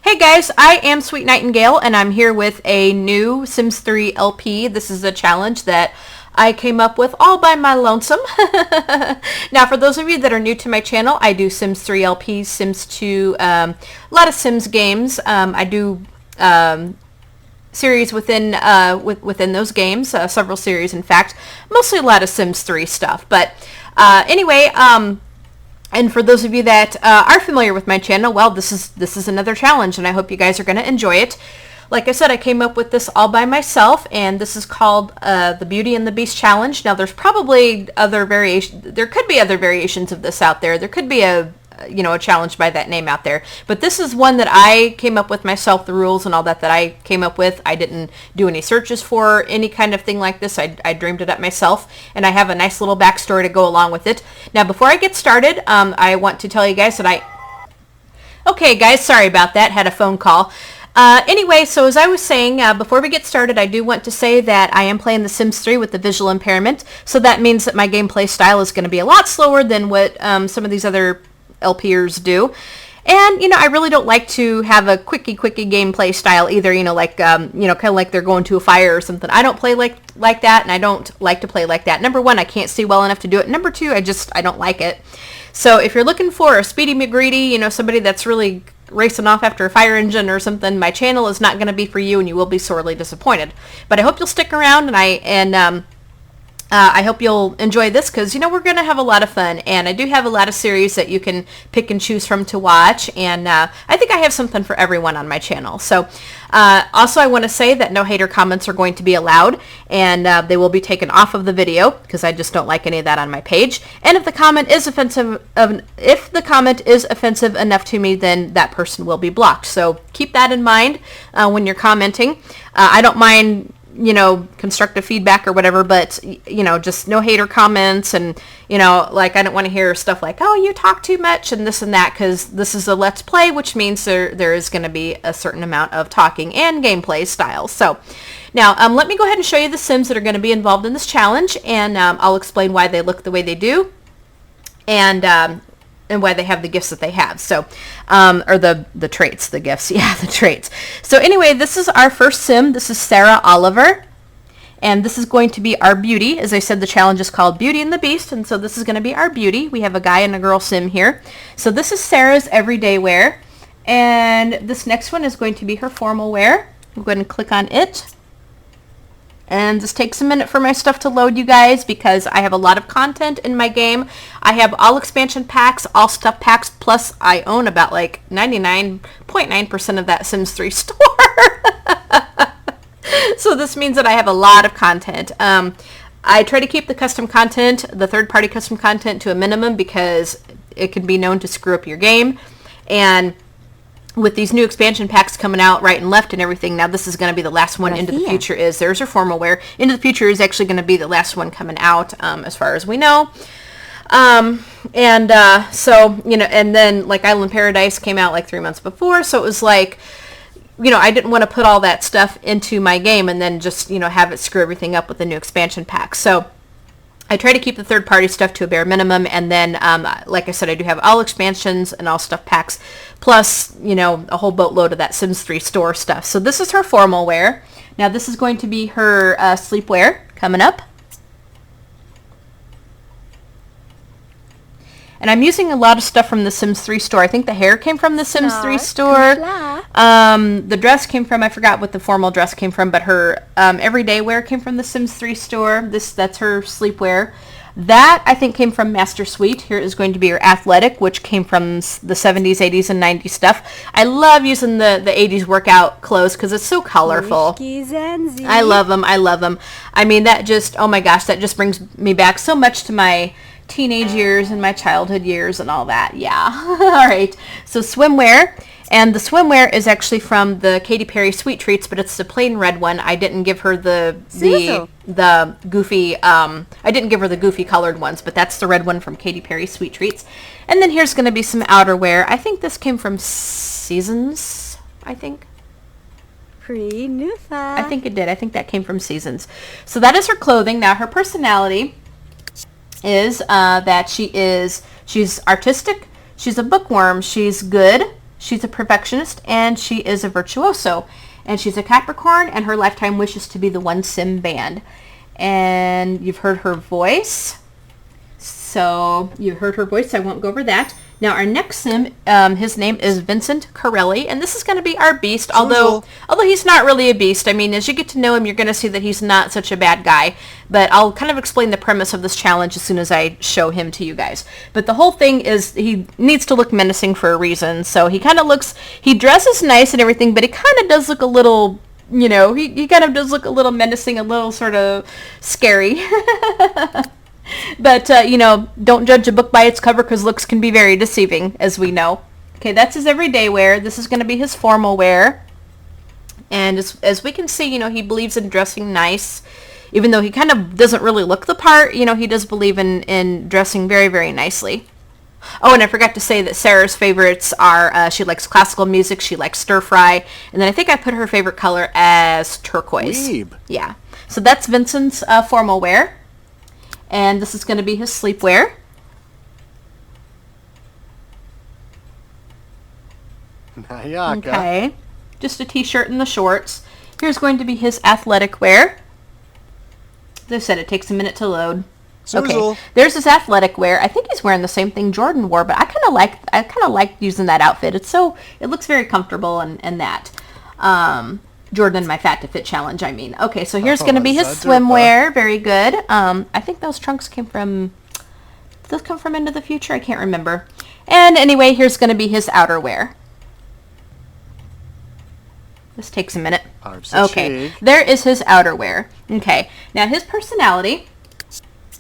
Hey guys, I am Sweetnightingale and I'm here with a new Sims 3 LP. This is a challenge that I came up with all by my lonesome. Now for those of you that are new to my channel, I do Sims 3 LPs, Sims 2, a lot of Sims games. I do series within those games, several series in fact, mostly a lot of Sims 3 stuff. But anyway, and for those of you that are familiar with my channel, well, this is another challenge, and I hope you guys are going to enjoy it. Like I said, I came up with this all by myself, and this is called the Beauty and the Beast Challenge. Now, there's probably other variations. There could be other variations of this out there. There could be a challenge by that name out there. But this is one that I came up with myself, the rules and all that I came up with. I didn't do any searches for any kind of thing like this. I dreamed it up myself, and I have a nice little backstory to go along with it. Now, before I get started, I want to tell you guys that Okay, guys, sorry about that. Had a phone call. Anyway, so as I was saying, before we get started, I do want to say that I am playing The Sims 3 with the visual impairment. So that means that my gameplay style is going to be a lot slower than what some of these other LPers do. And, I really don't like to have a quickie gameplay style either, kind of like they're going to a fire or something. I don't play like that, and I don't like to play like that. Number one, I can't see well enough to do it. Number two, I don't like it. So if you're looking for a Speedy McGreedy, somebody that's really racing off after a fire engine or something, my channel is not going to be for you, and you will be sorely disappointed. But I hope you'll stick around, and I hope you'll enjoy this because, we're going to have a lot of fun. And I do have a lot of series that you can pick and choose from to watch. And I think I have something for everyone on my channel. So also I want to say that no hater comments are going to be allowed. And they will be taken off of the video because I just don't like any of that on my page. And if the comment is offensive enough to me, then that person will be blocked. So keep that in mind when you're commenting. I don't mind constructive feedback or whatever, but, just no hater comments. And, I don't want to hear stuff like, oh, you talk too much and this and that, because this is a Let's Play, which means there is going to be a certain amount of talking and gameplay style. So now let me go ahead and show you the Sims that are going to be involved in this challenge, and I'll explain why they look the way they do, and why they have the gifts that they have. So, or the traits, the gifts. Yeah, the traits. So anyway, this is our first Sim. This is Sarah Oliver. And this is going to be our beauty. As I said, the challenge is called Beauty and the Beast. And so this is going to be our beauty. We have a guy and a girl Sim here. So this is Sarah's everyday wear. And this next one is going to be her formal wear. I'm going to click on it. And this takes a minute for my stuff to load, you guys, because I have a lot of content in my game. I have all expansion packs, all stuff packs, plus I own about like 99.9% of that Sims 3 store. So this means that I have a lot of content. I try to keep the custom content, the third-party custom content, to a minimum because it can be known to screw up your game. And with these new expansion packs coming out right and left and everything, now this is going to be the last one. Into the Future is, there's her formal wear. Into the Future is actually going to be the last one coming out, as far as we know. So, and then like Island Paradise came out like 3 months before, so it was like, I didn't want to put all that stuff into my game and then just, have it screw everything up with the new expansion pack. So I try to keep the third-party stuff to a bare minimum, and then, like I said, I do have all expansions and all stuff packs, plus, a whole boatload of that Sims 3 store stuff. So this is her formal wear. Now this is going to be her sleepwear coming up. And I'm using a lot of stuff from the Sims 3 store. I think the hair came from the Sims 3 store. The dress came from, I forgot what the formal dress came from, but her everyday wear came from the Sims 3 store. That's her sleepwear. That, I think, came from Master Suite. Here is going to be her athletic, which came from the 70s, 80s, and 90s stuff. I love using the 80s workout clothes because it's so colorful. I love them. I love them. I mean, that just, oh my gosh, that just brings me back so much to my teenage years and my childhood years and all that. Yeah. All right. So swimwear. And the swimwear is actually from the Katy Perry Sweet Treats, but it's the plain red one. I didn't give her the goofy, I didn't give her the goofy colored ones, but that's the red one from Katy Perry Sweet Treats. And then here's going to be some outerwear. I think this came from Seasons, I think. I think it did. I think that came from Seasons. So that is her clothing. Now her personality is that she's artistic, she's a bookworm, she's good, she's a perfectionist, and she is a virtuoso. And she's a Capricorn, and her lifetime wish is to be the one sim band. And you've heard her voice. So you've heard her voice, so I won't go over that. Now our next sim, his name is Vincent Corelli, and this is going to be our beast, although he's not really a beast. I mean, as you get to know him, you're going to see that he's not such a bad guy. But I'll kind of explain the premise of this challenge as soon as I show him to you guys. But the whole thing is he needs to look menacing for a reason. So he kind of looks, he dresses nice and everything, but he kind of does look a little, you know, he kind of does look a little menacing, a little sort of scary. But, you know, don't judge a book by its cover because looks can be very deceiving, as we know. Okay, that's his everyday wear. This is going to be his formal wear. And as we can see, you know, he believes in dressing nice. Even though he kind of doesn't really look the part, you know, he does believe in dressing very, very nicely. Oh, and I forgot to say that Sarah's favorites are, she likes classical music, she likes stir-fry, and then I think I put her favorite color as turquoise. Weeb. Yeah. So that's Vincent's formal wear. And this is going to be his sleepwear. Nayaka. Okay. Just a t-shirt and the shorts. Here's going to be his athletic wear. As I said, it takes a minute to load. Okay. There's his athletic wear. I think he's wearing the same thing Jordan wore, but I kind of like using that outfit. It looks very comfortable and that. Jordan and my Fat to Fit challenge, I mean. Okay, so here's going to be his swimwear. Very good. I think those trunks came from... Did those come from Into the Future? I can't remember. And anyway, here's going to be his outerwear. This takes a minute. Okay, there is his outerwear. Okay, now his personality,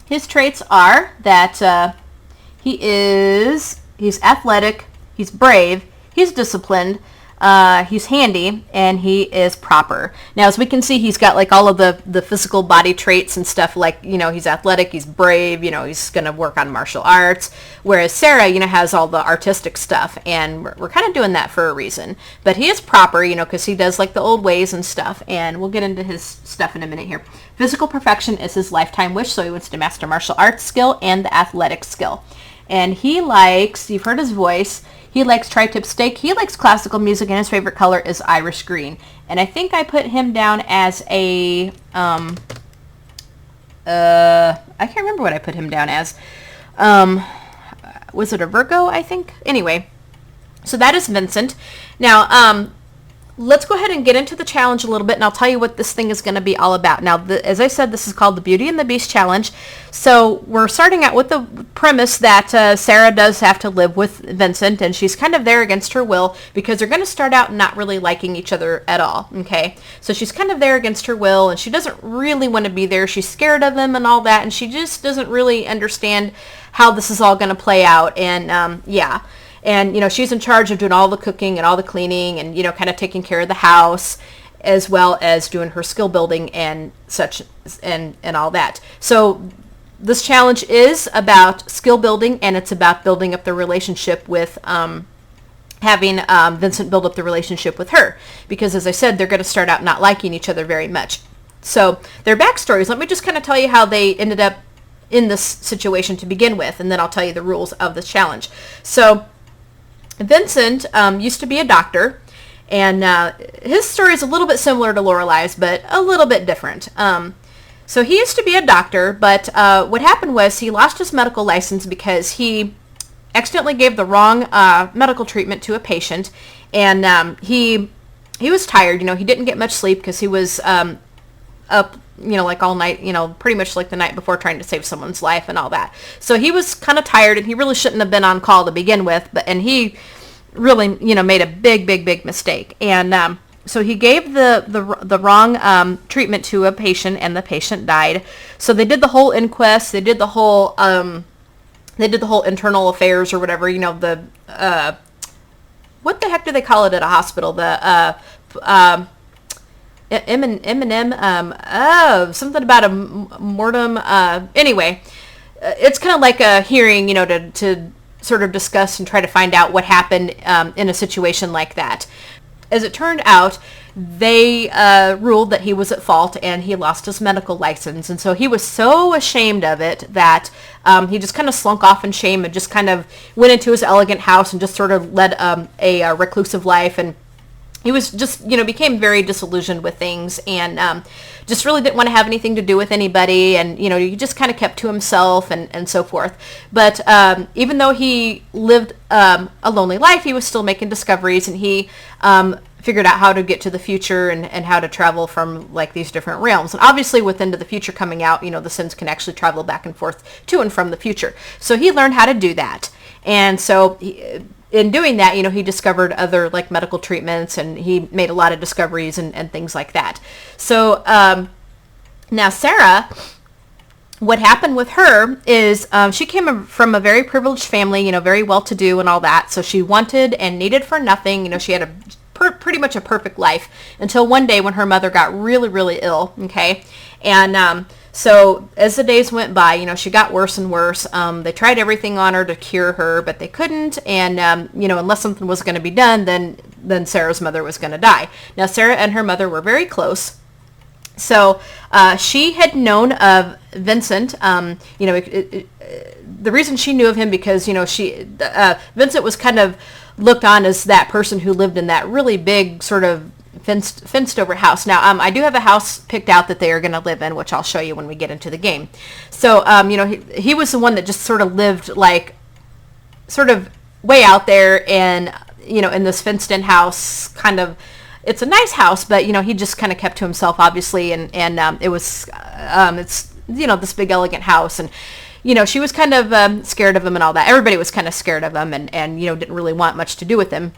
his traits are that he's athletic, he's brave, he's disciplined, he's handy, and he is proper. Now, as we can see, he's got like all of the physical body traits and stuff, like, you know, he's athletic, he's brave, you know, he's going to work on martial arts, whereas Sarah, you know, has all the artistic stuff, and we're kind of doing that for a reason. But he is proper, you know, because he does like the old ways and stuff, and we'll get into his stuff in a minute here. Physical perfection is his lifetime wish, so he wants to master martial arts skill and the athletic skill. And he likes, you've heard his voice, he likes tri-tip steak, he likes classical music, and his favorite color is Irish green. And I think I put him down as a, I can't remember what I put him down as. Was it a Virgo, I think? Anyway, so that is Vincent. Now, let's go ahead and get into the challenge a little bit, and I'll tell you what this thing is going to be all about. Now, as I said, this is called the Beauty and the Beast Challenge. So we're starting out with the premise that Sarah does have to live with Vincent, and she's kind of there against her will because they're going to start out not really liking each other at all, okay? So she's kind of there against her will, and she doesn't really want to be there. She's scared of him and all that, and she just doesn't really understand how this is all going to play out, and yeah. And, you know, she's in charge of doing all the cooking and all the cleaning and, you know, kind of taking care of the house as well as doing her skill building and such and all that. So this challenge is about skill building, and it's about building up the relationship with having Vincent build up the relationship with her. Because, as I said, they're going to start out not liking each other very much. So their backstories, let me just kind of tell you how they ended up in this situation to begin with, and then I'll tell you the rules of this challenge. So Vincent used to be a doctor, and his story is a little bit similar to Lorelai's, but a little bit different. So he used to be a doctor, but what happened was he lost his medical license because he accidentally gave the wrong medical treatment to a patient, and he was tired. You know, he didn't get much sleep because he was up, you know, like all night, you know, pretty much like the night before trying to save someone's life and all that. So he was kind of tired, and he really shouldn't have been on call to begin with, and he really, you know, made a big mistake. And so he gave the wrong treatment to a patient, and the patient died. So they did the whole inquest, they did the whole internal affairs or whatever, you know, the what the heck do they call it at a hospital? The something about a mortem. Anyway, it's kind of like a hearing, you know, to sort of discuss and try to find out what happened in a situation like that. as it turned out, they ruled that he was at fault and he lost his medical license. And so he was so ashamed of it that he just kind of slunk off in shame and just kind of went into his elegant house and just sort of led a reclusive life. And he was just, became very disillusioned with things and just really didn't want to have anything to do with anybody. And, he just kind of kept to himself and so forth. But even though he lived a lonely life, he was still making discoveries, and he figured out how to get to the future and how to travel from like these different realms. And obviously with Into the Future coming out, the Sims can actually travel back and forth to and from the future. So he learned how to do that. And so in doing that, he discovered other like medical treatments, and he made a lot of discoveries and things like that. So now Sarah, what happened with her is she came from a very privileged family, very well-to-do and all that. So she wanted and needed for nothing. She had pretty much a perfect life until one day when her mother got really, really ill. Okay. And so as the days went by, she got worse and worse. They tried everything on her to cure her, but they couldn't. And, unless something was going to be done, then Sarah's mother was going to die. Now, Sarah and her mother were very close. So she had known of Vincent. The reason she knew of him because, Vincent was kind of looked on as that person who lived in that really big sort of fenced over house. Now, I do have a house picked out that they are going to live in, which I'll show you when we get into the game. So, he was the one that just sort of lived like sort of way out there and, in this fenced in house kind of. It's a nice house, but, he just kind of kept to himself, obviously. And it was, it's, this big elegant house. And, she was kind of scared of him and all that. Everybody was kind of scared of him and didn't really want much to do with him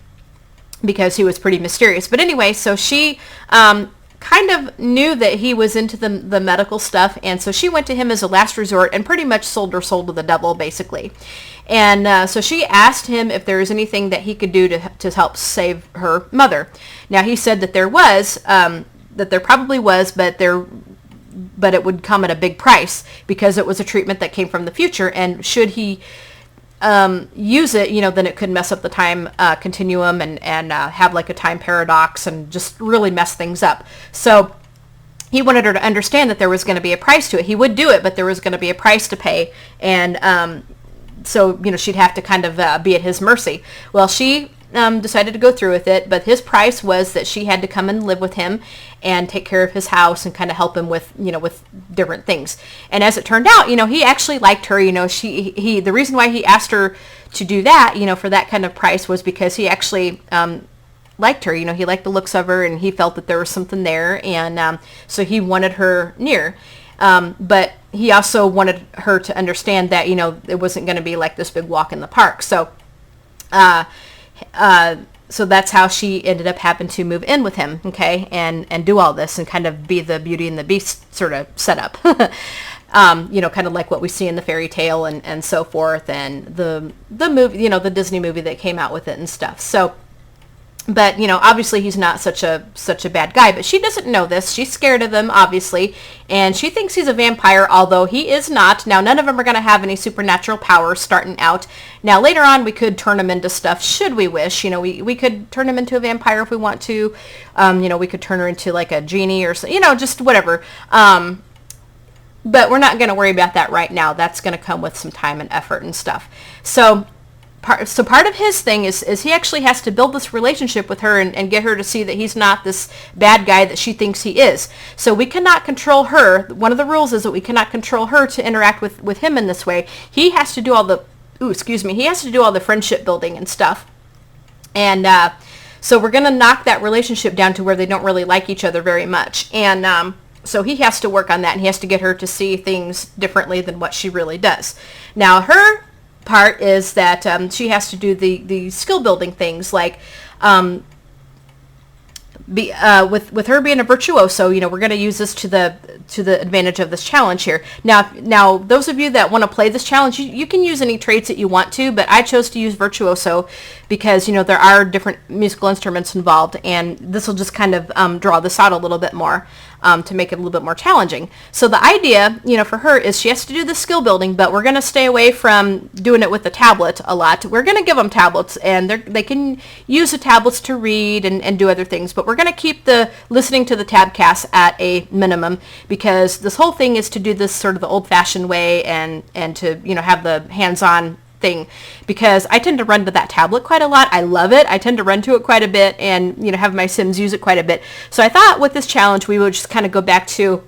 because he was pretty mysterious. But anyway, so she kind of knew that he was into the medical stuff. And so she went to him as a last resort and pretty much sold her soul to the devil, basically. And so she asked him if there was anything that he could do to help save her mother. Now, he said that there was, that there probably was, but it would come at a big price because it was a treatment that came from the future. And should he use it, then it could mess up the time continuum and have like a time paradox and just really mess things up. So he wanted her to understand that there was going to be a price to it. He would do it, but there was going to be a price to pay. And so, she'd have to kind of be at his mercy. Well, she decided to go through with it, but his price was that she had to come and live with him and take care of his house and kind of help him with, with different things. And as it turned out, he actually liked her. The reason why he asked her to do that, for that kind of price was because he actually liked her. He liked the looks of her and he felt that there was something there. And so he wanted her near. But he also wanted her to understand that, it wasn't going to be like this big walk in the park. So, so that's how she ended up having to move in with him, okay, and do all this and kind of be the Beauty and the Beast sort of setup. Kind of like what we see in the fairy tale and so forth, and the movie, the Disney movie that came out with it and stuff. So, but, obviously he's not such a bad guy, but she doesn't know this. She's scared of him, obviously, and she thinks he's a vampire, although he is not. Now, none of them are going to have any supernatural powers starting out. Now, later on, we could turn him into stuff, should we wish. We could turn him into a vampire if we want to. We could turn her into, like, a genie or, just whatever. But we're not going to worry about that right now. That's going to come with some time and effort and stuff. So part of his thing is he actually has to build this relationship with her and get her to see that he's not this bad guy that she thinks he is. So we cannot control her. One of the rules is that we cannot control her to interact with him in this way. He has to do all the, he has to do all the friendship building and stuff. And so we're going to knock that relationship down to where they don't really like each other very much. And so he has to work on that, and he has to get her to see things differently than what she really does. Now, her part is that she has to do the skill building things, like with her being a virtuoso, we're going to use this to the advantage of this challenge here. Now those of you that want to play this challenge, you can use any traits that you want to, but I chose to use virtuoso because, there are different musical instruments involved, and this will just kind of draw this out a little bit more to make it a little bit more challenging. So the idea, for her is she has to do the skill building, but we're going to stay away from doing it with the tablet a lot. We're going to give them tablets, and they can use the tablets to read and do other things, but we're going to keep the listening to the tabcasts at a minimum, because this whole thing is to do this sort of the old-fashioned way and to, have the hands-on thing, because I tend to run to that tablet quite a lot. I love it. I tend to run to it quite a bit and, have my Sims use it quite a bit. So I thought with this challenge, we would just kind of go back to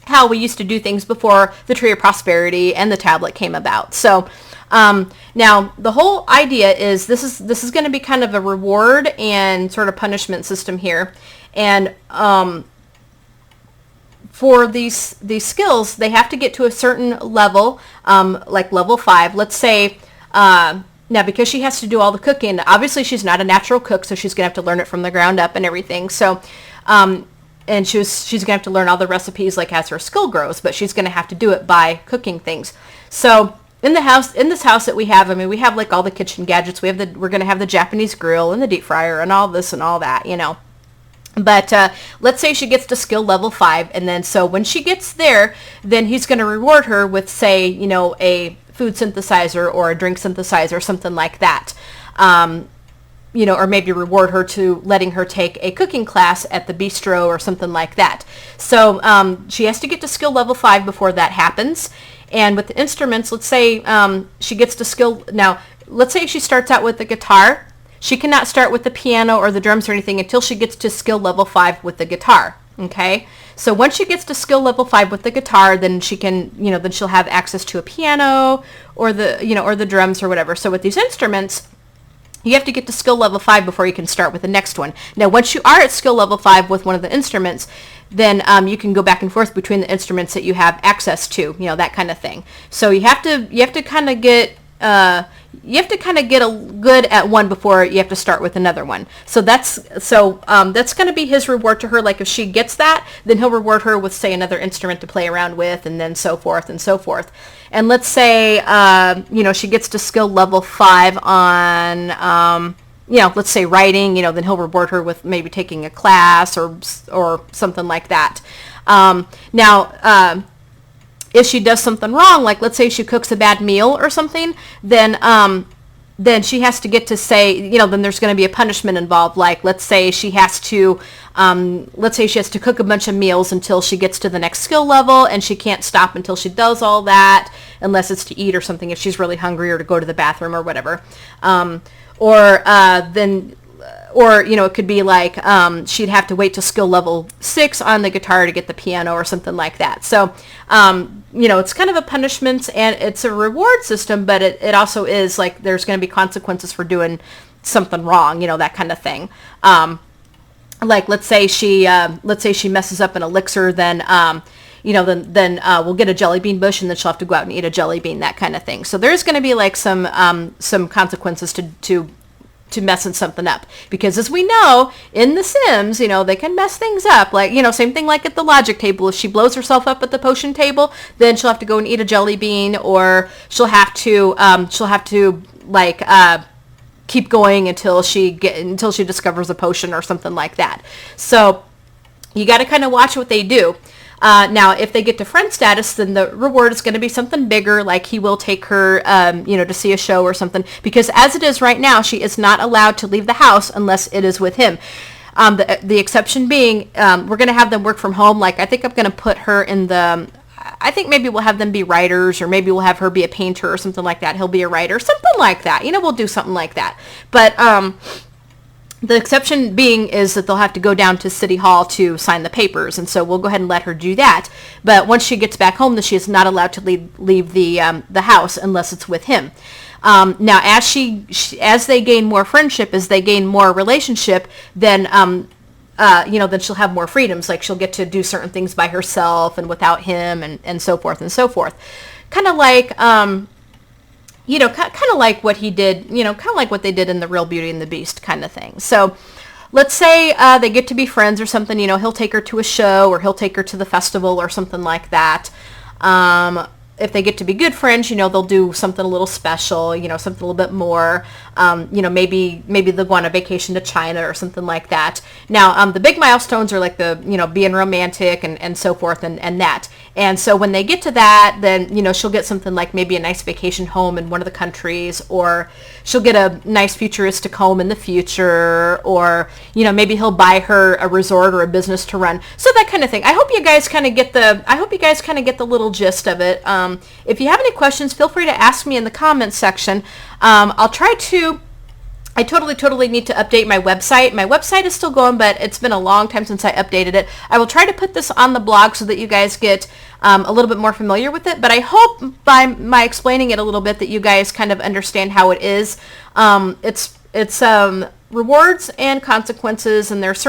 how we used to do things before the Tree of Prosperity and the tablet came about. So now the whole idea is this is going to be kind of a reward and sort of punishment system here. And for these skills, they have to get to a certain level, like level 5. Let's say, now because she has to do all the cooking, obviously she's not a natural cook, so she's going to have to learn it from the ground up and everything. So, and she's going to have to learn all the recipes like as her skill grows, but she's going to have to do it by cooking things. So in this house that we have, we have like all the kitchen gadgets. We're going to have the Japanese grill and the deep fryer and all this and all that, But let's say she gets to skill level 5, and then so when she gets there, then he's going to reward her with, say, a food synthesizer or a drink synthesizer, something like that. Or maybe reward her to letting her take a cooking class at the bistro or something like that. So she has to get to skill level 5 before that happens. And with the instruments, let's say she gets to skill, now let's say she starts out with the guitar. She cannot start with the piano or the drums or anything until she gets to skill level 5 with the guitar. Okay? So once she gets to skill level 5 with the guitar, then she can, then she'll have access to a piano or the drums or whatever. So with these instruments, you have to get to skill level 5 before you can start with the next one. Now, once you are at skill level 5 with one of the instruments, then you can go back and forth between the instruments that you have access to, that kind of thing. So you have to kind of get a good at one before you have to start with another one. So that's going to be his reward to her. Like if she gets that, then he'll reward her with, say, another instrument to play around with, and then so forth and so forth. And let's say she gets to skill level 5 on let's say writing. Then he'll reward her with maybe taking a class or something like that. If she does something wrong, like let's say she cooks a bad meal or something, then she has to get to say, then there's going to be a punishment involved. Like let's say she has to cook a bunch of meals until she gets to the next skill level, and she can't stop until she does all that, unless it's to eat or something, if she's really hungry or to go to the bathroom or whatever. Or it could be like she'd have to wait till skill level 6 on the guitar to get the piano or something like that. So, it's kind of a punishment and it's a reward system, but it also is like there's going to be consequences for doing something wrong, that kind of thing. Like let's say she messes up an elixir, then we'll get a jelly bean bush, and then she'll have to go out and eat a jelly bean, that kind of thing. So there's going to be like some consequences to messing something up, because as we know in The Sims, they can mess things up. Like, same thing like at the logic table. If she blows herself up at the potion table, then she'll have to go and eat a jelly bean, or she'll have to keep going until she discovers a potion or something like that. So you got to kind of watch what they do. Now, if they get to friend status, then the reward is going to be something bigger, like he will take her, to see a show or something. Because as it is right now, she is not allowed to leave the house unless it is with him. The exception being, we're going to have them work from home. Like, I think I'm going to put her in I think maybe we'll have them be writers, or maybe we'll have her be a painter or something like that. He'll be a writer, something like that. We'll do something like that. But, the exception being is that they'll have to go down to City Hall to sign the papers, and so we'll go ahead and let her do that. But once she gets back home, then she is not allowed to leave the house unless it's with him. Now, as they gain more friendship, as they gain more relationship, then then she'll have more freedoms. Like she'll get to do certain things by herself and without him, and so forth and so forth. Kind of like. Kind of like what he did, kind of like what they did in The Real Beauty and the Beast kind of thing. So let's say they get to be friends or something, he'll take her to a show, or he'll take her to the festival or something like that. if they get to be good friends, they'll do something a little special, something a little bit more. Maybe they'll go on a vacation to China or something like that. Now, the big milestones are like the, being romantic and so forth and that. And so when they get to that, then, she'll get something like maybe a nice vacation home in one of the countries, or she'll get a nice futuristic home in the future, or, maybe he'll buy her a resort or a business to run. So that kind of thing. I hope you guys kind of get the little gist of it. If you have any questions, feel free to ask me in the comments section. I totally need to update my website. My website is still going, but it's been a long time since I updated it. I will try to put this on the blog so that you guys get a little bit more familiar with it. But I hope by my explaining it a little bit that you guys kind of understand how it is. It's rewards and consequences, and there's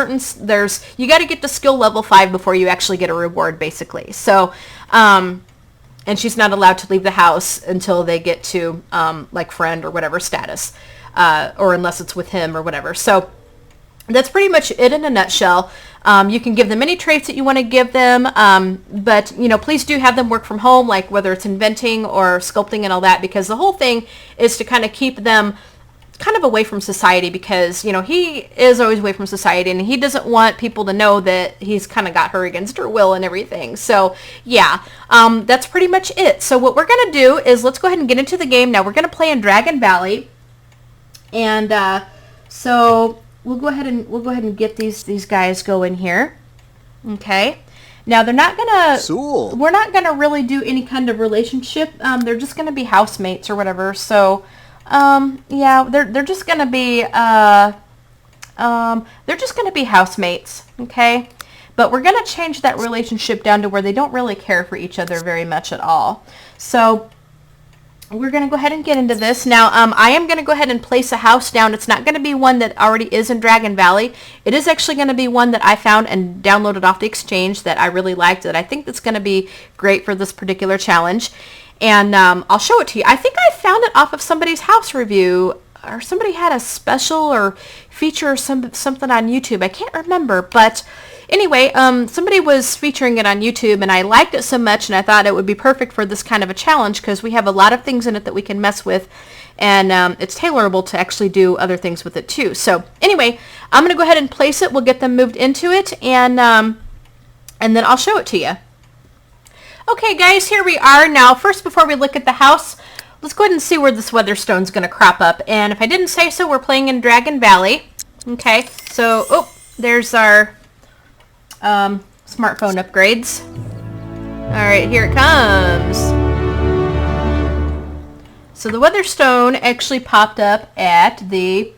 you got to get to skill level 5 before you actually get a reward, basically. So, and she's not allowed to leave the house until they get to like friend or whatever status. Or unless it's with him or whatever. So that's pretty much it in a nutshell. You can give them any traits that you want to give them, but please do have them work from home, like whether it's inventing or sculpting and all that, because the whole thing is to kind of keep them kind of away from society, because he is always away from society, and he doesn't want people to know that he's kind of got her against her will and everything. So yeah, that's pretty much it. So what we're gonna do is let's go ahead and get into the game now. We're gonna play in Dragon Valley. And so we'll go ahead and get these guys going here. Okay. Now we're not gonna really do any kind of relationship. They're just gonna be housemates or whatever. So yeah, they're just gonna be housemates. Okay. But we're gonna change that relationship down to where they don't really care for each other very much at all. So we're going to go ahead and get into this. Now, I am going to go ahead and place a house down. It's not going to be one that already is in Dragon Valley. It is actually going to be one that I found and downloaded off the exchange that I really liked, that I think that's going to be great for this particular challenge. And I'll show it to you. I think I found it off of somebody's house review, or somebody had a special or feature or something on YouTube. I can't remember, but anyway, somebody was featuring it on YouTube, and I liked it so much, and I thought it would be perfect for this kind of a challenge, because we have a lot of things in it that we can mess with, and it's tailorable to actually do other things with it too. So anyway, I'm going to go ahead and place it. We'll get them moved into it, and then I'll show it to you. Okay, guys, here we are. Now, first, before we look at the house, let's go ahead and see where this weatherstone's going to crop up. And if I didn't say so, we're playing in Dragon Valley. Okay, so, there's our smartphone upgrades. All right, here it comes. So the weatherstone actually popped up at the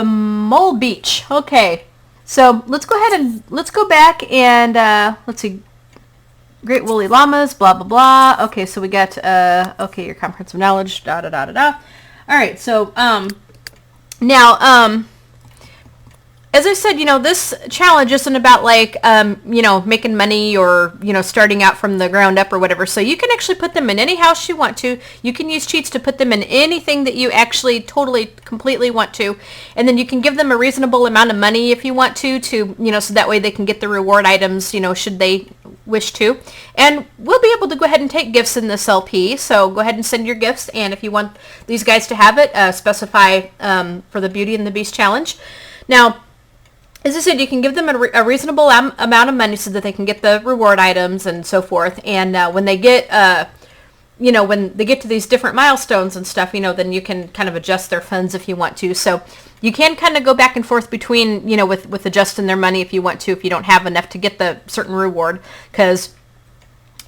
Mole Beach. Okay, so let's go ahead and let's go back and let's see. Great woolly llamas, blah blah blah. Okay, so we got okay, your comprehensive knowledge, da da da da da. All right, so now as I said, this challenge isn't about like, making money or, starting out from the ground up or whatever. So you can actually put them in any house you want to. You can use cheats to put them in anything that you actually totally, completely want to. And then you can give them a reasonable amount of money if you want to, so that way they can get the reward items, should they wish to. And we'll be able to go ahead and take gifts in this LP. So go ahead and send your gifts. And if you want these guys to have it, specify for the Beauty and the Beast challenge. Now, as I said, you can give them a reasonable amount of money so that they can get the reward items and so forth. And when they get, when they get to these different milestones and stuff, then you can kind of adjust their funds if you want to. So you can kind of go back and forth between, with adjusting their money if you want to, if you don't have enough to get the certain reward. Because,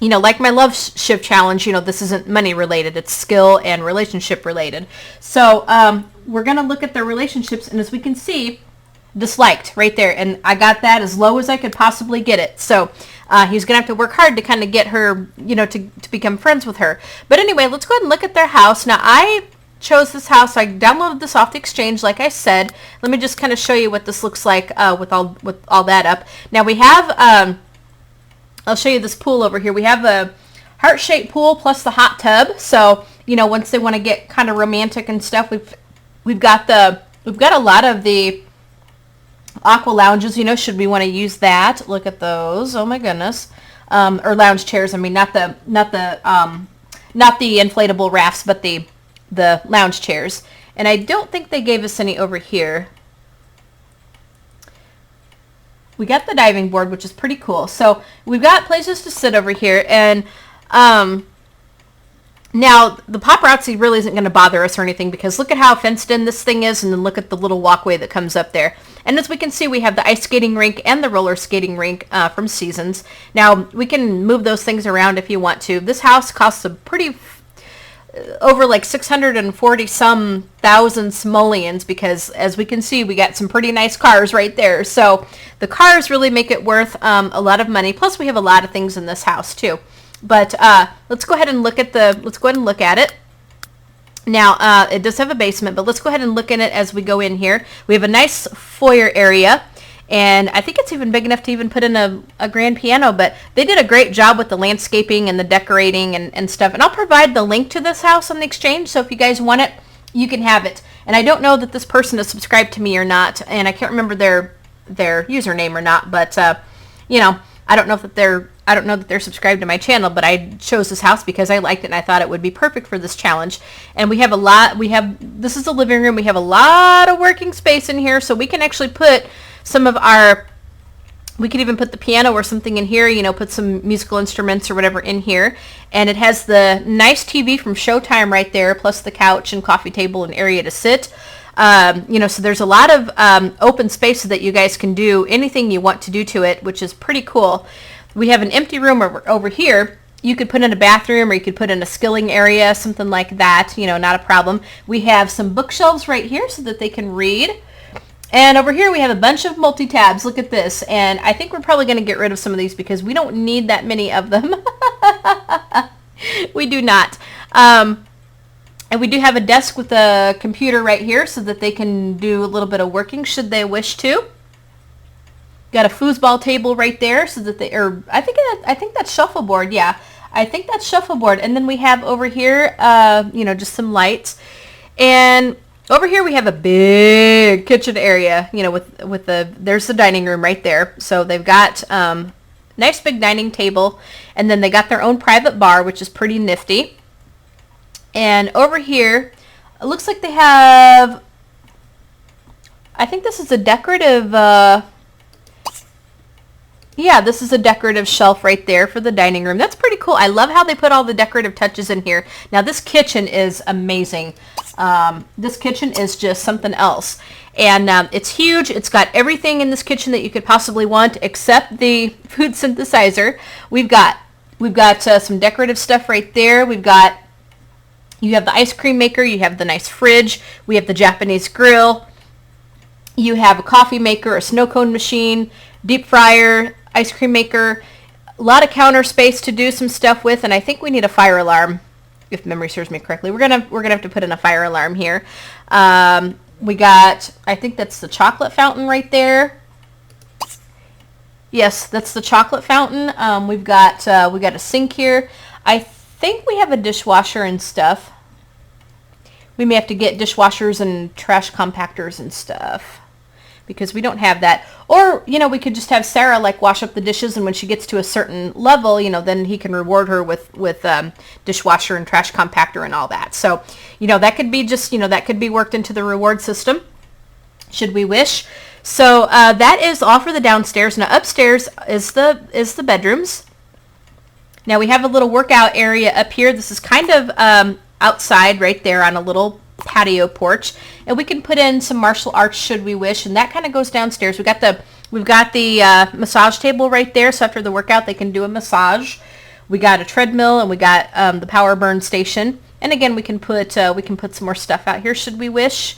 like my love shift challenge, this isn't money related. It's skill and relationship related. So we're going to look at their relationships. And as we can see, disliked right there, and I got that as low as I could possibly get it. So he's gonna have to work hard to kind of get her, to become friends with her. But anyway, let's go ahead and look at their house. Now I chose this house. I downloaded this off the exchange, like I said. Let me just kind of show you what this looks like with all that up. Now we have I'll show you this pool over here. We have a heart-shaped pool plus the hot tub. So once they want to get kind of romantic and stuff, we've got a lot of the aqua lounges, should we want to use that. Look at those. Oh my goodness. or lounge chairs. I mean, not the inflatable rafts, but the lounge chairs. And I don't think they gave us any over here. We got the diving board, which is pretty cool. So we've got places to sit over here. And now the paparazzi really isn't going to bother us or anything, because look at how fenced in this thing is, and then look at the little walkway that comes up there. And as we can see, we have the ice skating rink and the roller skating rink from Seasons. Now we can move those things around if you want to. This house costs a pretty over like 640 some thousand simoleons, because as we can see, we got some pretty nice cars right there. So the cars really make it worth a lot of money. Plus we have a lot of things in this house too. But let's go ahead and look at it. Now it does have a basement, but let's go ahead and look in it as we go in here. We have a nice foyer area. And I think it's even big enough to even put in a grand piano, but they did a great job with the landscaping and the decorating and stuff. And I'll provide the link to this house on the exchange, so if you guys want it, you can have it. And I don't know that this person is subscribed to me or not, and I can't remember their username or not, but you know, I don't know that they're subscribed to my channel, but I chose this house because I liked it and I thought it would be perfect for this challenge. And we have this is the living room. We have a lot of working space in here, so we can actually put we could even put the piano or something in here, you know, put some musical instruments or whatever in here. And it has the nice TV from Showtime right there, plus the couch and coffee table and area to sit. You know, so there's a lot of open space so that you guys can do anything you want to do to it, which is pretty cool. We have an empty room over here. You could put in a bathroom, or you could put in a skilling area, something like that, you know, not a problem. We have some bookshelves right here so that they can read. And over here we have a bunch of multi-tabs. Look at this. And I think we're probably going to get rid of some of these because we don't need that many of them. We do not. And we do have a desk with a computer right here so that they can do a little bit of working should they wish to. Got a foosball table right there so that I think that's shuffleboard. Yeah, I think that's shuffleboard. And then we have over here, you know, just some lights. And over here we have a big kitchen area, you know, there's the dining room right there. So they've got nice big dining table, and then they got their own private bar, which is pretty nifty. And over here, it looks like they have, I think this is a decorative, yeah, this is a decorative shelf right there for the dining room. That's pretty cool. I love how they put all the decorative touches in here. Now this kitchen is amazing. This kitchen is just something else. And it's huge. It's got everything in this kitchen that you could possibly want except the food synthesizer. We've got some decorative stuff right there. You have the ice cream maker. You have the nice fridge. We have the Japanese grill. You have a coffee maker, a snow cone machine, deep fryer, ice cream maker, a lot of counter space to do some stuff with, and I think we need a fire alarm, if memory serves me correctly. We're gonna have to put in a fire alarm here. We got, I think that's the chocolate fountain right there. Yes, that's the chocolate fountain. We got a sink here. I think we have a dishwasher and stuff. We may have to get dishwashers and trash compactors and stuff, because we don't have that. Or, you know, we could just have Sarah like wash up the dishes, and when she gets to a certain level, you know, then he can reward her with dishwasher and trash compactor and all that. So, you know, that could be just, you know, that could be worked into the reward system should we wish. So that is all for the downstairs. Now upstairs is the bedrooms. Now we have a little workout area up here. This is kind of outside right there on a little patio porch, and we can put in some martial arts should we wish, and that kind of goes downstairs. We've got the massage table right there, so after the workout they can do a massage. We got a treadmill, and we got the power burn station, and again we can put some more stuff out here should we wish.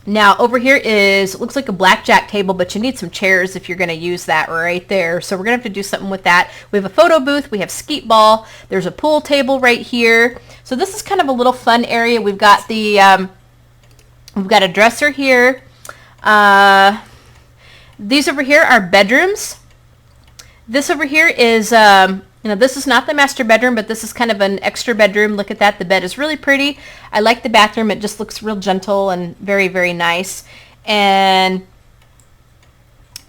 Now over here it looks like a blackjack table, but you need some chairs if you're going to use that right there. So we're going to have to do something with that. We have a photo booth. We have skeet ball. There's a pool table right here. So this is kind of a little fun area. We've got a dresser here. These over here are bedrooms. This over here is this is not the master bedroom, but this is kind of an extra bedroom. Look at that. The bed is really pretty. I like the bathroom. It just looks real gentle and very, very nice. And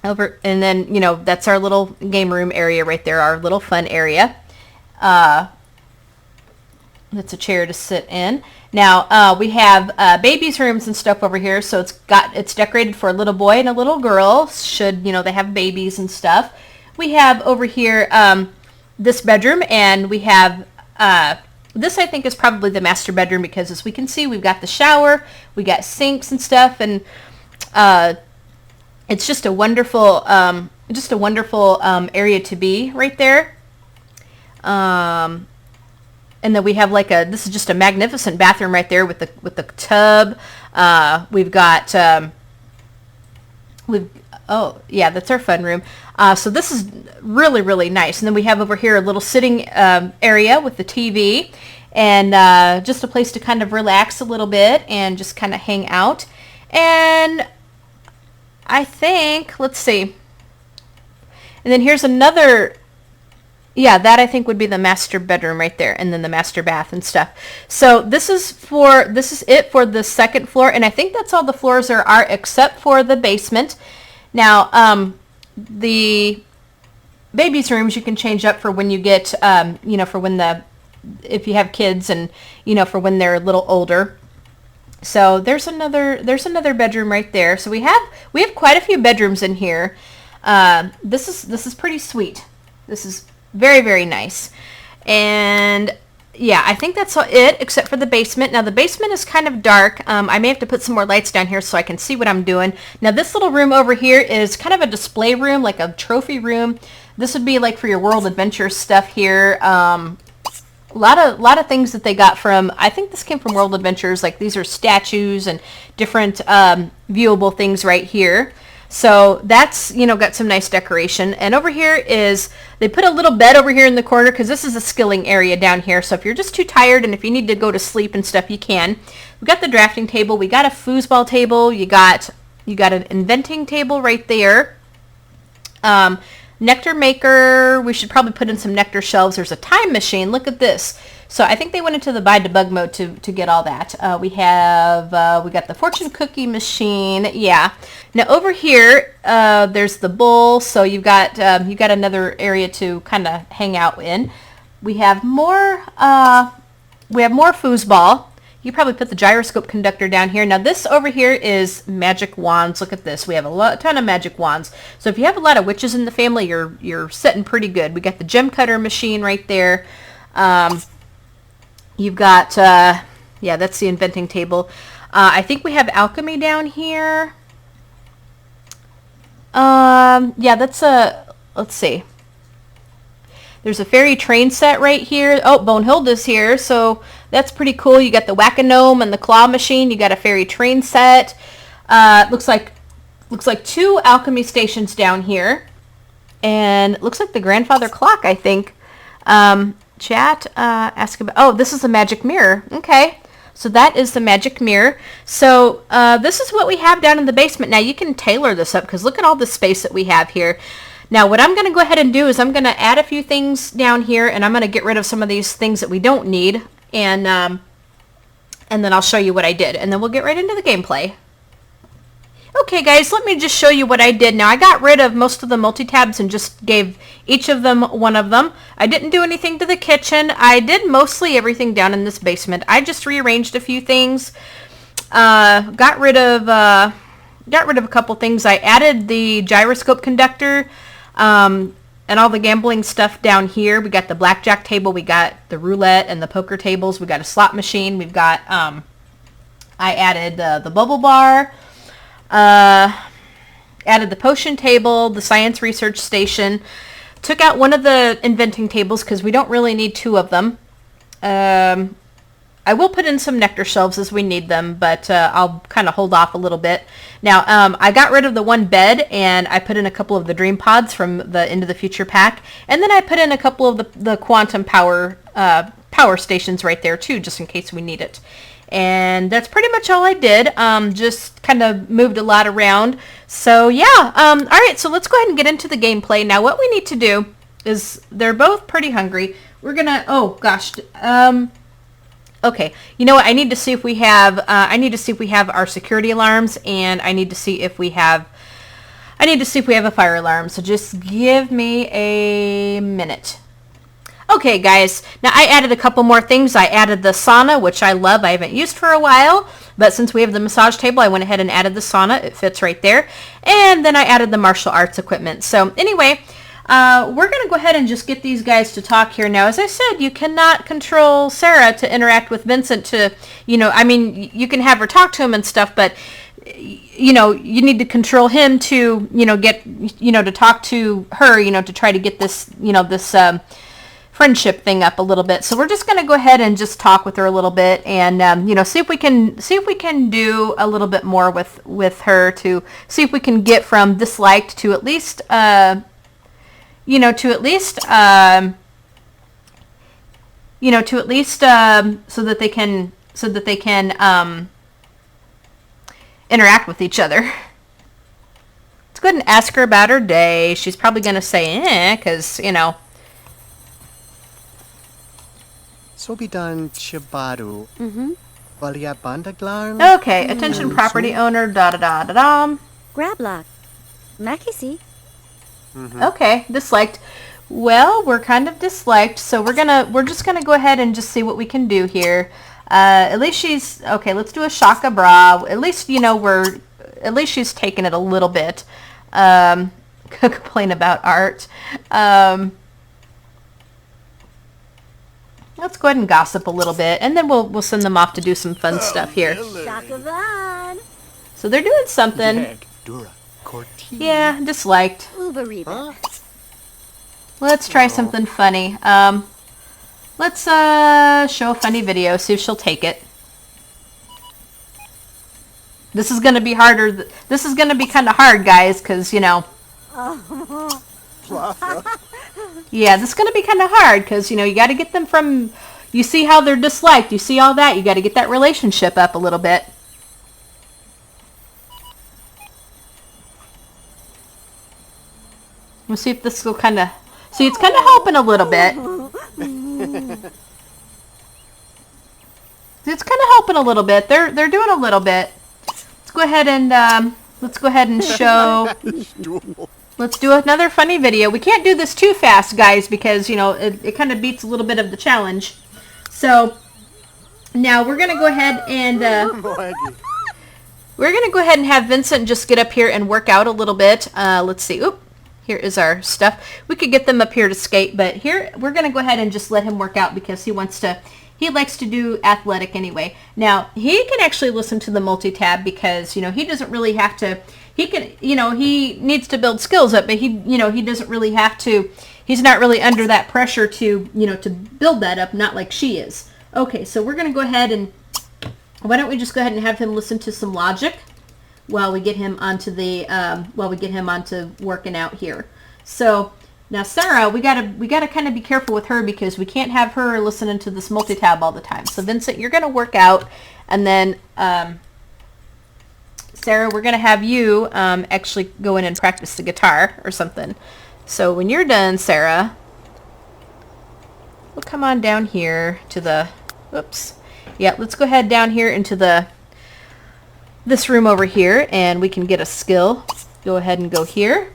Over, and then, that's our little game room area right there, our little fun area. That's a chair to sit in. Now, we have babies' rooms and stuff over here, so it's decorated for a little boy and a little girl, should, they have babies and stuff. We have over here this bedroom, and we have, this I think is probably the master bedroom, because as we can see, we've got the shower, we got sinks and stuff, and it's just a wonderful, area to be right there. And then we have this is just a magnificent bathroom right there with the tub. We've got, oh yeah, that's our fun room. So this is really, really nice. And then we have over here a little sitting area with the TV, and just a place to kind of relax a little bit and just kind of hang out. And I think, let's see. And then here's another, yeah, that I think would be the master bedroom right there, and then the master bath and stuff. So this is it for the second floor, and I think that's all the floors there are except for the basement. Now, the babies' rooms you can change up for when you get, for when if you have kids, and for when they're a little older. So there's another bedroom right there. So we have quite a few bedrooms in here. This is pretty sweet. This is very, very nice. And yeah, I think that's it except for the basement. Now the basement is kind of dark. I may have to put some more lights down here so I can see what I'm doing. Now this little room over here is kind of a display room, like a trophy room. This would be like for your World Adventure stuff here. A lot of things that they got from, I think this came from World Adventures, like these are statues and different viewable things right here. So that's, got some nice decoration. And over here they put a little bed over here in the corner, because this is a skilling area down here. So if you're just too tired and if you need to go to sleep and stuff, you can. We got the drafting table. We got a foosball table. You got an inventing table right there. Nectar maker. We should probably put in some nectar shelves. There's a time machine. Look at this. So I think they went into the buy debug mode to get all that. We got the fortune cookie machine. Yeah. Now over here, there's the bowl. So you got another area to kind of hang out in. We have more foosball. You probably put the gyroscope conductor down here. Now this over here is magic wands. Look at this. We have a ton of magic wands. So if you have a lot of witches in the family, you're sitting pretty good. We got the gem cutter machine right there. You've got, yeah, that's the inventing table. I think we have alchemy down here. Yeah, let's see. There's a fairy train set right here. Oh, Bonehilda's here, so that's pretty cool. You got the whack-a-gnome and the claw machine. You got a fairy train set. Looks like 2 alchemy stations down here. And it looks like the grandfather clock, I think. Chat, ask about, oh, this is the magic mirror. Okay. So that is the magic mirror. So this is what we have down in the basement. Now you can tailor this up, because look at all the space that we have here. Now what I'm going to go ahead and do is I'm going to add a few things down here, and I'm going to get rid of some of these things that we don't need, and then I'll show you what I did, and then we'll get right into the gameplay. Okay guys, let me just show you what I did. Now I got rid of most of the multi-tabs and just gave each of them one of them. I didn't do anything to the kitchen. I did mostly everything down in this basement. I just rearranged a few things. Got rid of a couple things. I added the gyroscope conductor and all the gambling stuff down here. We got the blackjack table. We got the roulette and the poker tables. We got a slot machine. We've got, I added the bubble bar. Added the potion table, the science research station. Took out one of the inventing tables because we don't really need 2 of them. I will put in some nectar shelves as we need them, but I'll kind of hold off a little bit. Now, I got rid of the one bed, and I put in a couple of the dream pods from the Into the Future pack, and then I put in a couple of the quantum power stations right there too, just in case we need it. And that's pretty much all I did. Just kind of moved a lot around. So yeah, all right, so let's go ahead and get into the gameplay. Now what we need to do is, they're both pretty hungry. We're gonna, oh gosh, okay, you know what, I need to see if we have our security alarms, and I need to see if we have I need to see if we have a fire alarm, so just give me a minute. Okay, guys, now I added a couple more things. I added the sauna, which I love. I haven't used for a while, but since we have the massage table, I went ahead and added the sauna. It fits right there. And then I added the martial arts equipment. So anyway, we're going to go ahead and just get these guys to talk here. Now, as I said, you cannot control Sarah to interact with Vincent to, I mean, you can have her talk to him and stuff, but you need to control him to, get, to talk to her, to try to get this, this friendship thing up a little bit. So we're just going to go ahead and just talk with her a little bit and, see if we can do a little bit more with her to see if we can get from disliked to at least, so that they can interact with each other. Let's go ahead and ask her about her day. She's probably going to say, because, Sobidan Chibaru. Valia Bandaglarn. Okay, attention property owner, da-da-da-da-da. Grablock. Makisi. Okay, disliked. Well, we're kind of disliked, so we're just gonna go ahead and just see what we can do here. At least she's okay. Let's do a shaka bra. At least she's taking it a little bit. Complain about art. Let's go ahead and gossip a little bit, and then we'll send them off to do some fun stuff here. Shakavan. So they're doing something. Yeah, disliked. Uberiba. Let's try something funny. Let's show a funny video, see if she'll take it. This is going to be harder. This is going to be kind of hard, guys, because, Yeah, this is going to be kind of hard because, you got to get them from... You see how they're disliked. You see all that. You got to get that relationship up a little bit. We'll see if this will kind of... See, it's kind of helping a little bit. It's kind of helping a little bit. They're doing a little bit. Let's go ahead and show... Let's do another funny video. We can't do this too fast, guys, because, it kind of beats a little bit of the challenge. So, now we're going to go ahead and... we're going to go ahead and have Vincent just get up here and work out a little bit. Let's see. Oop. Here is our stuff. We could get them up here to skate, but here we're going to go ahead and just let him work out because he likes to do athletic anyway. Now, he can actually listen to the multi-tab because, he doesn't really have to... He can, he needs to build skills up, but he doesn't really have to, he's not really under that pressure to, to build that up, not like she is. Okay, so we're going to go ahead and, why don't we just go ahead and have him listen to some logic while we get him onto working out here. So, now Sarah, we gotta kind of be careful with her because we can't have her listening to this multi-tab all the time. So Vincent, you're going to work out, and then, Sarah, we're going to have you actually go in and practice the guitar or something. So when you're done, Sarah, we'll come on down here to the, oops. Yeah, let's go ahead down here into this room over here, and we can get a skill. Go ahead and go here.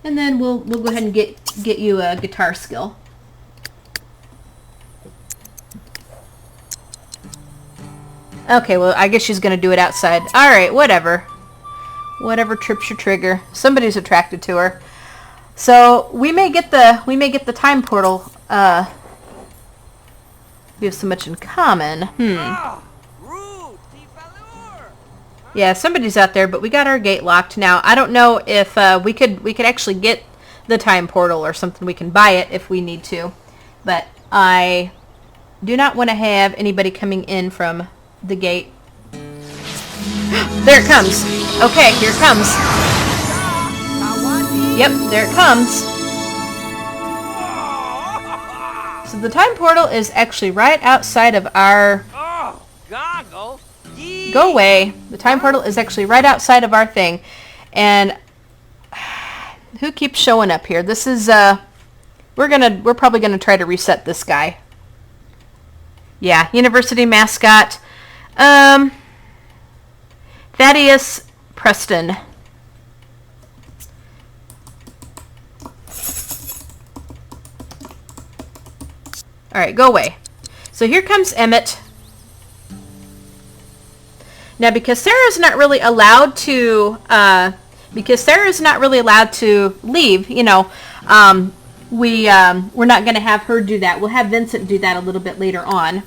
And then we'll go ahead and get you a guitar skill. Okay, well, I guess she's going to do it outside. All right, whatever. Whatever trips your trigger. Somebody's attracted to her. So, we may get the time portal. We have so much in common. Yeah, somebody's out there, but we got our gate locked. Now, I don't know if we could actually get the time portal or something. We can buy it if we need to. But I do not want to have anybody coming in from the gate. There it comes. Okay, here it comes. Yep, there it comes. So the time portal is actually right outside of our... Go away. The time portal is actually right outside of our thing. And who keeps showing up here? This is we're probably gonna try to reset this guy. Yeah, university mascot. Thaddeus Preston. All right, go away. So here comes Emmett. Now, because Sarah's not really allowed to, leave, you know, we're not going to have her do that. We'll have Vincent do that a little bit later on.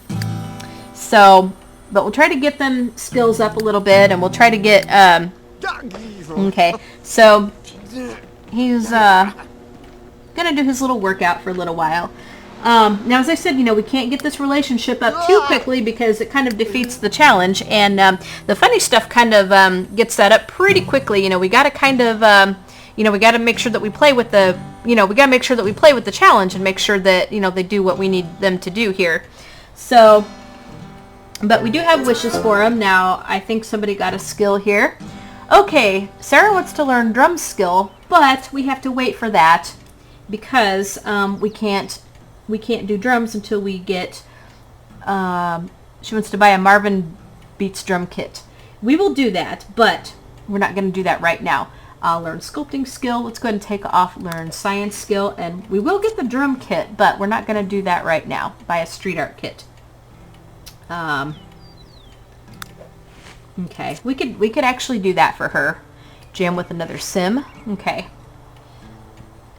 So, but we'll try to get them skills up a little bit, and we'll try to get, okay, so he's going to do his little workout for a little while. Now, as I said, you know, we can't get this relationship up too quickly because it kind of defeats the challenge, and the funny stuff kind of gets that up pretty quickly. You know, we got to kind of, you know, we got to make sure that we play with the, you know, we got to make sure that we play with the challenge and make sure that, you know, they do what we need them to do here. So, but we do have wishes for them. Now, I think somebody got a skill here. Okay, Sarah wants to learn drum skill, but we have to wait for that because we can't do drums until we get, she wants to buy a Marvin Beats drum kit. We will do that, but we're not going to do that right now. Learn sculpting skill. Let's go ahead and take off learn science skill, and we will get the drum kit, but we're not going to do that right now. Buy a street art kit. Okay, we could actually do that for her. Jam with another sim. Okay.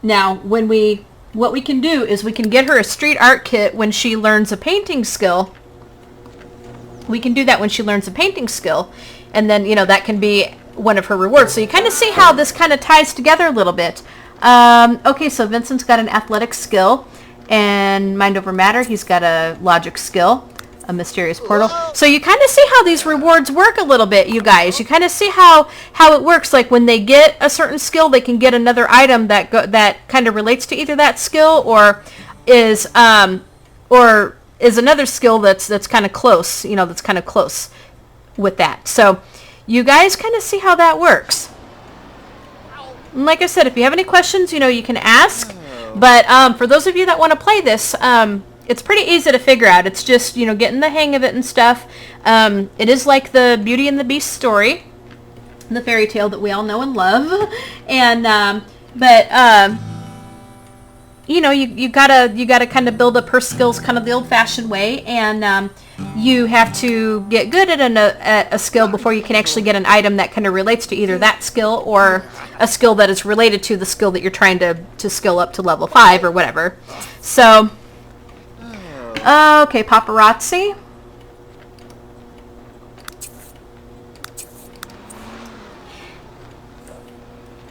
Now, what we can do is we can get her a street art kit when she learns a painting skill. We can do that when she learns a painting skill, and then, you know, that can be one of her rewards. So you kind of see how this kind of ties together a little bit. Okay, so Vincent's got an athletic skill and mind over matter. He's got a logic skill, a mysterious portal. So you kind of see how these rewards work a little bit, you guys. You kind of see how it works. Like when they get a certain skill, they can get another item that kind of relates to either that skill or is another skill that's kind of close, you know, that's kind of close with that. So you guys kind of see how that works. And like I said, if you have any questions, you know, you can ask. But for those of you that want to play this, it's pretty easy to figure out. It's just, you know, getting the hang of it and stuff. It is like the Beauty and the Beast story, the fairy tale that we all know and love. And you know, you gotta kind of build up her skills kind of the old-fashioned way, and you have to get good at a skill before you can actually get an item that kind of relates to either that skill or a skill that is related to the skill that you're trying to skill up to level 5 or whatever. So, okay, paparazzi.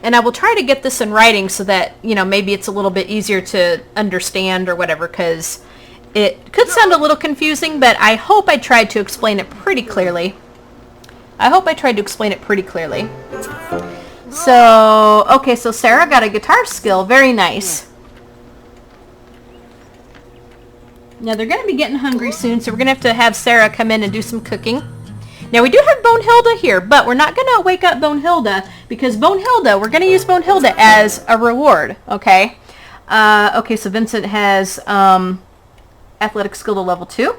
And I will try to get this in writing so that, you know, maybe it's a little bit easier to understand or whatever, because it could sound a little confusing, but I hope I tried to explain it pretty clearly. So, okay, so Sarah got a guitar skill. Very nice. Now, they're going to be getting hungry soon, so we're going to have Sarah come in and do some cooking. Now, we do have Bonehilda here, but we're not going to wake up Bonehilda because we're going to use Bonehilda as a reward, okay? Okay, so Vincent has athletic skill to level 2.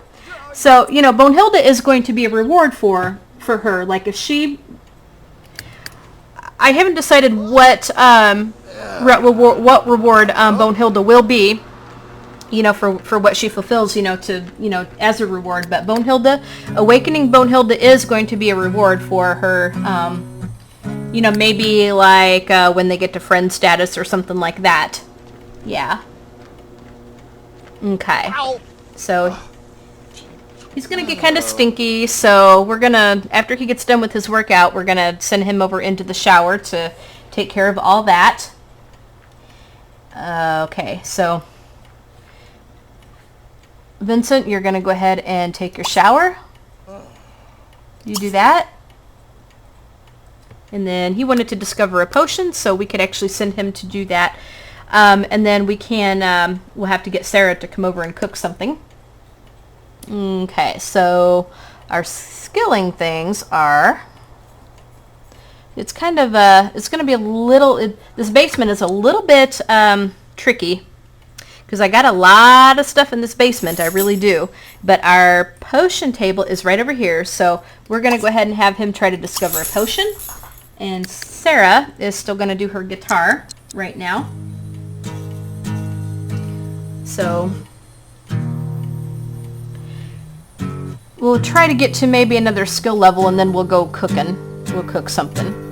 So, you know, Bonehilda is going to be a reward for her. Like, if she... I haven't decided what reward Bonehilda will be, you know, for what she fulfills, you know, as a reward. But awakening Bonehilda is going to be a reward for her, you know, maybe like when they get to friend status or something like that. Yeah. Okay. So he's going to get kind of stinky, so we're going to, after he gets done with his workout, we're going to send him over into the shower to take care of all that. Okay, so Vincent, you're going to go ahead and take your shower. You do that. And then he wanted to discover a potion, so we could actually send him to do that. And then we can, we'll have to get Sarah to come over and cook something. Okay, so our skilling things are, it's kind of, it's going to be a little, this basement is a little bit tricky, because I got a lot of stuff in this basement, I really do. But our potion table is right over here, so we're going to go ahead and have him try to discover a potion. And Sarah is still going to do her guitar right now. So we'll try to get to maybe another skill level and then we'll go cooking. We'll cook something.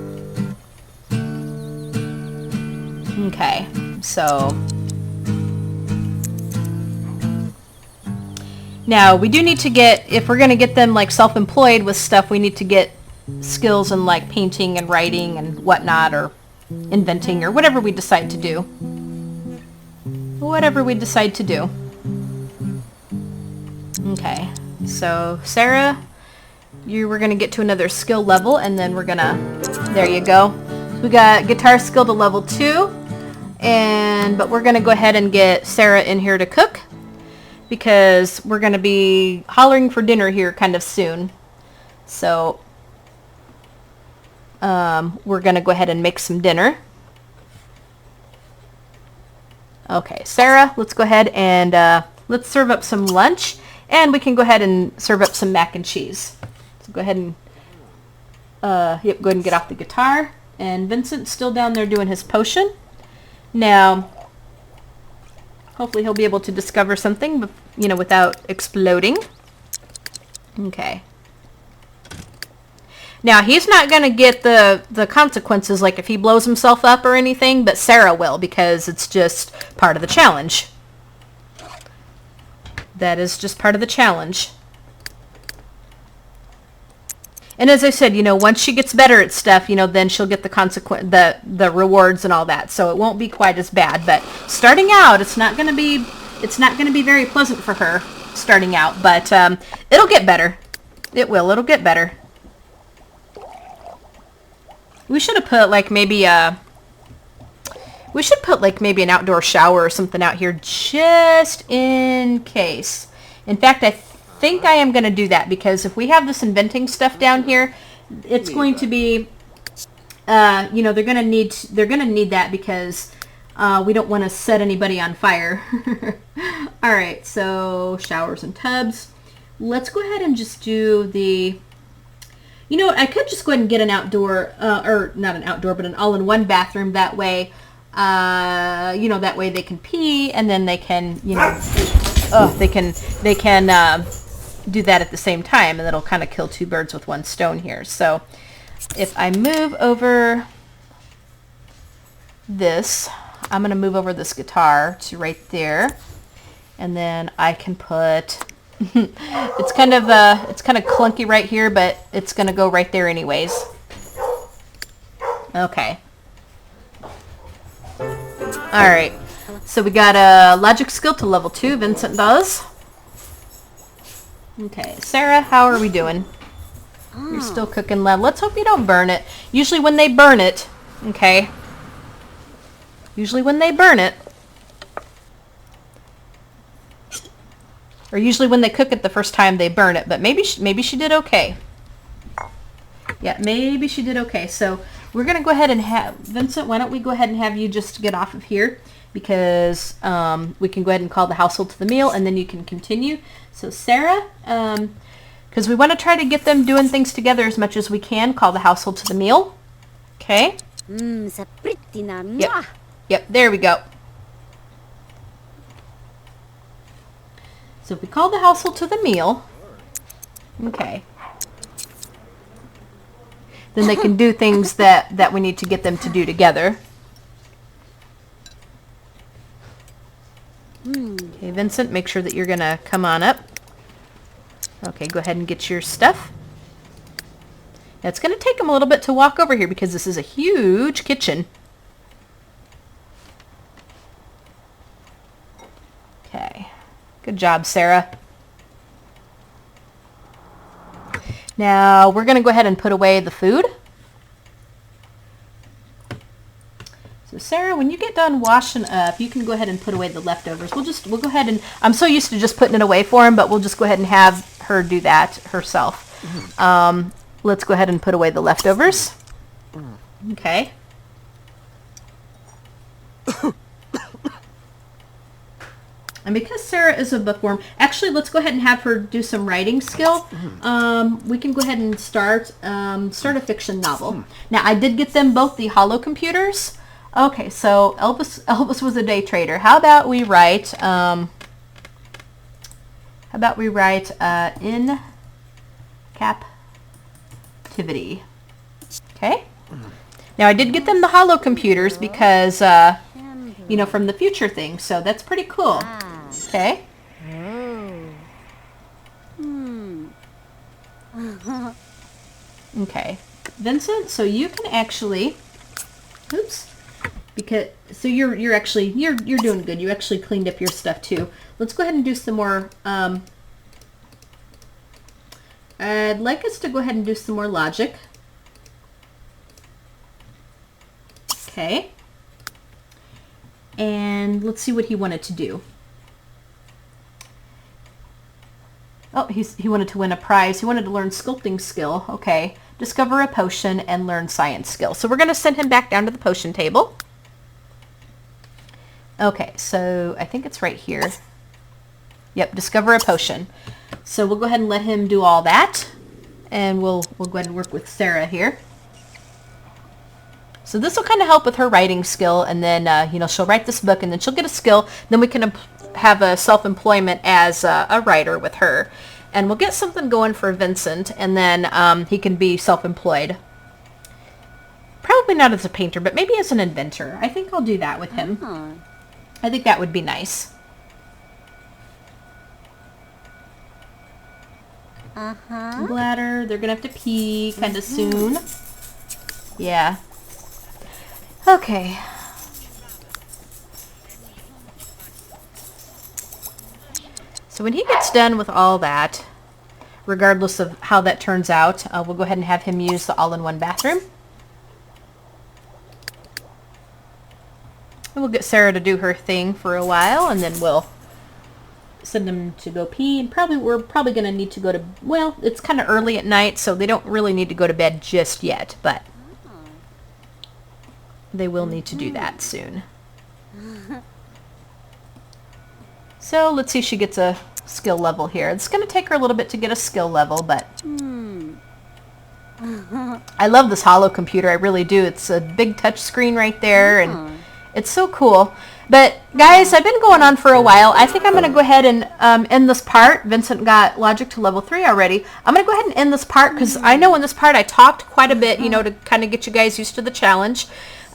Okay, so now we do need to get, if we're going to get them like self-employed with stuff, we need to get skills in like painting and writing and whatnot, or inventing, or whatever we decide to do. Whatever we decide to do. Okay, so Sarah, you were going to get to another skill level, and then we're going to, there you go. We got guitar skill to level 2, but we're going to go ahead and get Sarah in here to cook, because we're going to be hollering for dinner here kind of soon. So we're going to go ahead and make some dinner. Okay, Sarah, let's go ahead and let's serve up some lunch, and we can go ahead and serve up some mac and cheese. So go ahead and go ahead and get off the guitar. And Vincent's still down there doing his potion. Now, hopefully he'll be able to discover something, you know, without exploding. Okay. Now, he's not going to get the consequences, like if he blows himself up or anything, but Sarah will, because it's just part of the challenge. That is just part of the challenge. And as I said, you know, once she gets better at stuff, you know, then she'll get the rewards and all that. So it won't be quite as bad. But starting out, it's not going to be very pleasant for her starting out. But it'll get better. It will. It'll get better. We should have put like maybe an outdoor shower or something out here just in case. In fact, I think I am going to do that, because if we have this inventing stuff down here, it's going to be, you know, they're going to need that, because we don't want to set anybody on fire. All right, so showers and tubs. Let's go ahead and just do the, you know what, I could just go ahead and get an outdoor, or not an outdoor, but an all-in-one bathroom. That way, you know, that way they can pee, and then they can, you know, they can do that at the same time, and that'll kind of kill two birds with one stone here. So if I move over this, I'm going to move over this guitar to right there, and then I can put it's kind of clunky right here, but it's going to go right there anyways. Okay. All right. So we got a logic skill to level 2. Vincent does. Okay, Sarah, how are we doing? You're still cooking lead. Let's hope you don't burn it. Usually when they burn it, okay? Usually when they burn it, or usually when they cook it the first time, they burn it. But maybe she did okay. Yeah, maybe she did okay. So we're going to go ahead and have, Vincent, why don't we go ahead and have you just get off of here, because we can go ahead and call the household to the meal, and then you can continue. So Sarah, because we want to try to get them doing things together as much as we can, call the household to the meal. Okay? Yep, there we go. So if we call the household to the meal, okay, then they can do things that we need to get them to do together. Okay, Vincent, make sure that you're going to come on up. Okay, go ahead and get your stuff. Now, it's going to take them a little bit to walk over here, because this is a huge kitchen. Okay. Good job, Sarah. Now, we're going to go ahead and put away the food. So, Sarah, when you get done washing up, you can go ahead and put away the leftovers. We'll go ahead and, I'm so used to just putting it away for him, but we'll just go ahead and have her do that herself. Let's go ahead and put away the leftovers. Okay. And because Sarah is a bookworm, actually, let's go ahead and have her do some writing skill. We can go ahead and start a fiction novel. Now, I did get them both the Holo computers. Okay, so Elvis was a day trader. How about we write? In captivity. Okay. Now, I did get them the Holo computers because from the future thing. So that's pretty cool. Okay. Okay. Vincent, so you can actually, you're doing good. You actually cleaned up your stuff too. Let's go ahead and do some more, I'd like us to go ahead and do some more logic. Okay. And let's see what he wanted to do. Oh, he wanted to win a prize. He wanted to learn sculpting skill. Okay. Discover a potion and learn science skill. So we're going to send him back down to the potion table. Okay, so I think it's right here. Yep, discover a potion. So we'll go ahead and let him do all that. And we'll go ahead and work with Sarah here. So this will kind of help with her writing skill, and then, she'll write this book, and then she'll get a skill. Then we can have a self-employment as a writer with her. And we'll get something going for Vincent, and then he can be self-employed. Probably not as a painter, but maybe as an inventor. I think I'll do that with him. I think that would be nice. Bladder, they're going to have to pee kind of soon. Yeah. Okay. So when he gets done with all that, regardless of how that turns out, we'll go ahead and have him use the all-in-one bathroom. And we'll get Sarah to do her thing for a while, and then we'll send him to go pee. And we're probably going to need to go to, well, it's kind of early at night, so they don't really need to go to bed just yet, but they will need to do that soon. So let's see if she gets a skill level here. It's going to take her a little bit to get a skill level, but I love this Holo computer. I really do. It's a big touch screen right there, and it's so cool. But guys, I've been going on for a while. I think I'm going to go ahead and end this part. Vincent got logic to level 3 already. I'm going to go ahead and end this part because I know in this part I talked quite a bit, to kind of get you guys used to the challenge.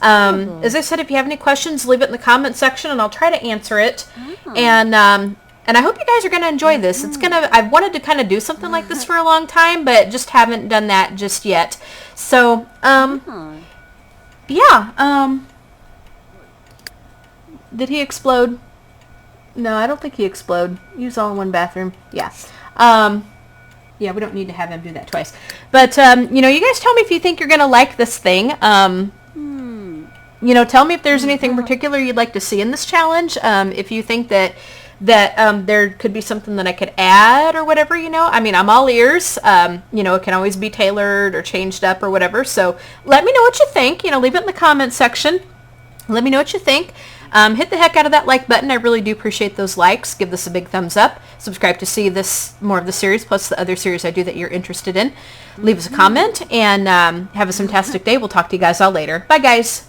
As I said, if you have any questions, leave it in the comment section and I'll try to answer it. And I hope you guys are going to enjoy this. I've wanted to kind of do something like this for a long time, but just haven't done that just yet. So, yeah. Did he explode? No, I don't think he exploded. Use all in one bathroom. Yeah. Yeah, we don't need to have him do that twice. But, you guys tell me if you think you're going to like this thing. Tell me if there's anything particular you'd like to see in this challenge. If you think that there could be something that I could add or whatever, I'm all ears. It can always be tailored or changed up or whatever. So let me know what you think. Leave it in the comment section. Let me know what you think. Hit the heck out of that like button. I really do appreciate those likes. Give this a big thumbs up. Subscribe to see more of the series, plus the other series I do that you're interested in. Leave us a comment, and have a fantastic day. We'll talk to you guys all later. Bye, guys.